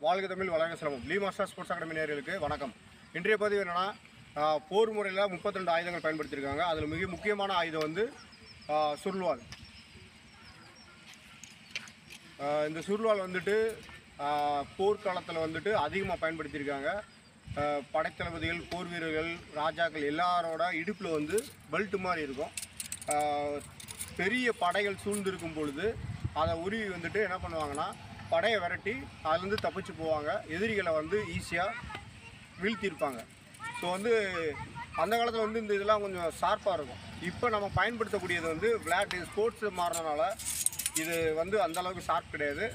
வாழ்க தமிழ் வளர்க சிரமம். லீ மாஸ்டர் ஸ்போர்ட்ஸ் அகாடமி நேயர்களுக்கு வணக்கம். இன்றைய பதிவு என்னென்னா, போர் முறையில் 32 ஆயுதங்கள் பயன்படுத்தியிருக்காங்க. அதில் மிக முக்கியமான ஆயுதம் வந்து சுருள்வாள். இந்த சுருள்வாள் வந்துட்டு போர்க்காலத்தில் வந்துட்டு அதிகமாக பயன்படுத்தியிருக்காங்க. படைத்தளபதிகள், போர் வீரர்கள், ராஜாக்கள் எல்லாரோட இடுப்பில் வந்து பெல்ட் மாதிரி இருக்கும். பெரிய படைகள் சூழ்ந்திருக்கும் பொழுது அதை உருவி வந்துட்டு என்ன பண்ணுவாங்கன்னா, படையை விரட்டி அதுலேருந்து தப்பிச்சு போவாங்க. எதிரிகளை வந்து ஈஸியாக வீழ்த்தியிருப்பாங்க. ஸோ வந்து அந்த காலத்தில் வந்து இந்த இதெல்லாம் கொஞ்சம் ஷார்ப்பாக இருக்கும். இப்போ நம்ம பயன்படுத்தக்கூடியது வந்து விளையாட்டு ஸ்போர்ட்ஸு மாறினால இது வந்து அந்தளவுக்கு ஷார்ப் கிடையாது,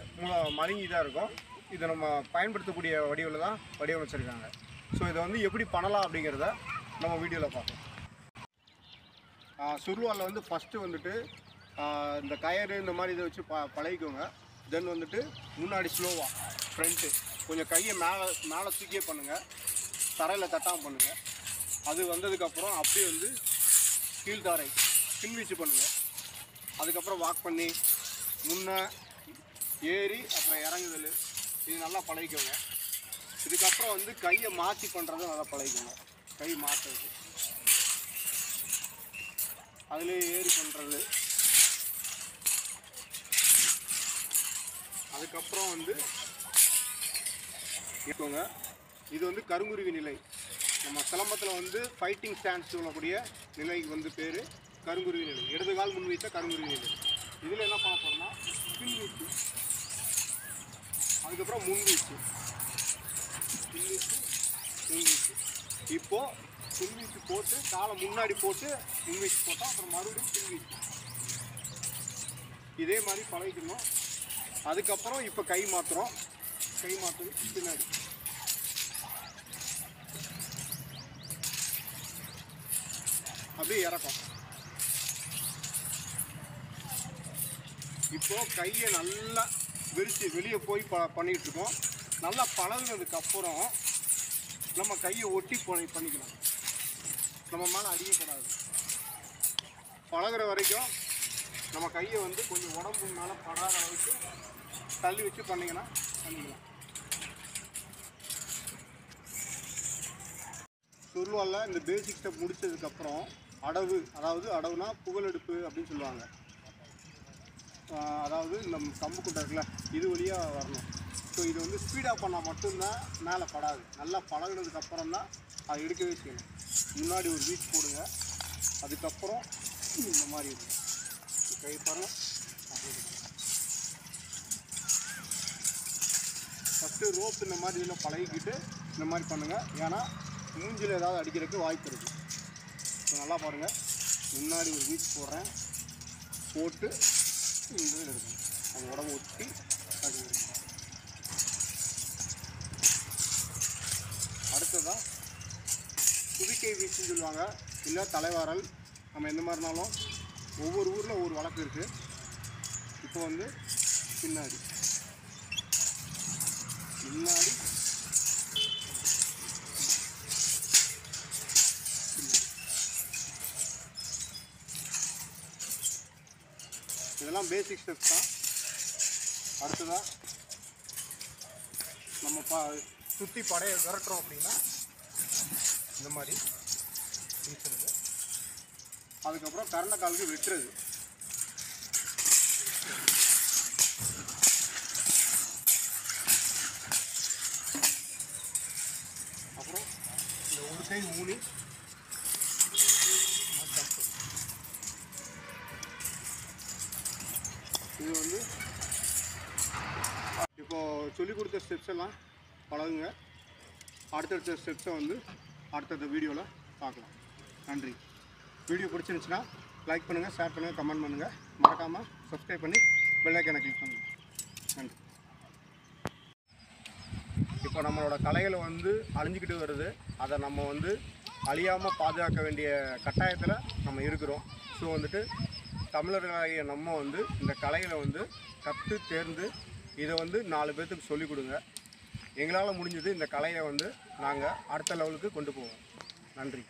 மழுங்கி தான் இருக்கும். இதை நம்ம பயன்படுத்தக்கூடிய வடிவில் தான் வடிவமைச்சிருக்காங்க. ஸோ இதை வந்து எப்படி பண்ணலாம் அப்படிங்கிறத நம்ம வீடியோவில் பார்ப்போம். சுருள்வாளில் வந்து ஃபஸ்ட்டு வந்துட்டு இந்த கயறு இந்த மாதிரி இதை வச்சு பழகிக்கோங்க. தென் வந்துட்டு முன்னாடி ஸ்லோவாக ஃப்ரண்ட்டு கொஞ்சம் கையை மேலே தூக்கியே பண்ணுங்கள், தரையில் தட்டாமல் பண்ணுங்கள். அது வந்ததுக்கப்புறம் அப்படியே வந்து கீழ்தாரை பின்வீச்சு பண்ணுங்கள். அதுக்கப்புறம் வாக் பண்ணி முன்னே ஏறி அப்புறம் இறங்குதல், இது நல்லா பழகிக்கோங்க. இதுக்கப்புறம் வந்து கையை மாற்றி பண்ணுறதும் நல்லா பழகிக்கோங்க. கை மாற்றுறது, அதுலேயே ஏறி பண்ணுறது. அதுக்கப்புறம் வந்து இருக்கோங்க, இது வந்து கருங்குருவி நிலை. நம்ம சிலம்பத்தில் வந்து ஃபைட்டிங் ஸ்டான்ஸ் சொல்லக்கூடிய நிலைக்கு வந்து பேர் கருங்குருவி நிலை. இடது கால் முன் வைத்த கருங்குருவி நிலை. இதில் என்ன பண்ண போகிறோம்னா பின்வீச்சு, அதுக்கப்புறம் முன்வீச்சு, பின்வீச்சு, முன்வீச்சு. இப்போது பின்வீச்சு போட்டு காலை முன்னாடி போட்டு முன்வீச்சு போட்டால் அப்புறம் மறுபடியும் பின்வீச்சு. இதே மாதிரி பழகிக்கணும். அதுக்கப்புறம் இப்போ கை மாற்றுறோம். கை மாற்றுறது பின்னாடி, அப்படியே இறக்கம். இப்போது கையை நல்லா விரித்து வெளியே போய் பண்ணிக்கிட்டு இருக்கோம். நல்லா பழகுனதுக்கப்புறம் நம்ம கையை ஒட்டி பண்ணிக்கலாம். நம்ம மேலே அடிக்கக்கூடாது. பழகிற வரைக்கும் நம்ம கையை வந்து கொஞ்சம் உடம்பு மேலே படாத அளவுக்கு தள்ளி வச்சு பண்ணிக்கலாம். சுருள்வாளில் இந்த பேசிக் ஸ்டெப் முடித்ததுக்கப்புறம் அடவு, அடவுனா புகழெடுப்பு அப்படின்னு சொல்லுவாங்க. அதாவது நம்ம கம்பு குட்டை இருக்குல்ல, இது வழியாக வரணும். ஸோ இது வந்து ஸ்பீடாக பண்ணால் மட்டும்தான் மேலே படாது. நல்லா பழகினதுக்கப்புறம் தான் அதை எடுக்கவே செய்யணும். முன்னாடி ஒரு வீச் போடுங்க, அதுக்கப்புறம் இந்த மாதிரி இருக்கும். கை பாருங்கள். ஃபஸ்ட்டு ரோப் இந்த மாதிரி இதில் பழகிக்கிட்டு இந்த மாதிரி பண்ணுங்கள். ஏன்னா மூஞ்சில் ஏதாவது அடிக்கிறதுக்கு வாய்ப்பு இருக்குது. ஸோ நல்லா பாருங்கள். முன்னாடி ஒரு வீச் போடுறேன், போட்டு இந்த இதில் இருக்கணும். அது உடம்பு ஒட்டி அது இருக்கும். அடுத்ததான் துதிக்கை வீச்சுன்னு சொல்லுவாங்க, இல்லை தலைவாரல். நம்ம எந்த மாதிரினாலும் ஒவ்வொரு ஊரில் ஒவ்வொரு வழக்கு இருக்குது. இப்போ வந்து பின்னாடி முன்னாடி இதெல்லாம் பேசிக் ஸ்டெப்ஸ் தான். அடுத்ததாக நம்ம சுற்றி படையை விரட்டுறோம் அப்படின்னா இந்த மாதிரி வீசுறது. அதுக்கப்புறம் கரண காலுக்கு வெட்டுறது. அப்புறம் இந்த ஒரு கை ஊனி இது வந்து இப்போது சொல்லிக் கொடுத்த ஸ்டெப்ஸ் எல்லாம் பழகுங்க. அடுத்தடுத்த ஸ்டெப்ஸை வந்து அடுத்தடுத்த வீடியோவில் பார்க்கலாம். நன்றி. வீடியோ பிடிச்சிருந்துச்சுன்னா லைக் பண்ணுங்கள், ஷேர் பண்ணுங்கள், கமெண்ட் பண்ணுங்கள். மறக்காமல் சப்ஸ்கிரைப் பண்ணி பெல் ஐக்கானை கிளிக் பண்ணுங்கள். நன்றி. இப்போ நம்மளோட கலைகளை வந்து அழிஞ்சிக்கிட்டு வருது. அதை நம்ம வந்து அழியாமல் பாதுகாக்க வேண்டிய கட்டாயத்தில் நம்ம இருக்கிறோம். ஸோ வந்துட்டு தமிழர்களாகிய நம்ம வந்து இந்த கலைகளை வந்து கற்று தேர்ந்து இதை வந்து 4 பேர்த்துக்கு சொல்லிக் கொடுங்க. எங்களால் முடிஞ்சது இந்த கலையை வந்து நாங்கள் அடுத்த லெவலுக்கு கொண்டு போவோம். நன்றி.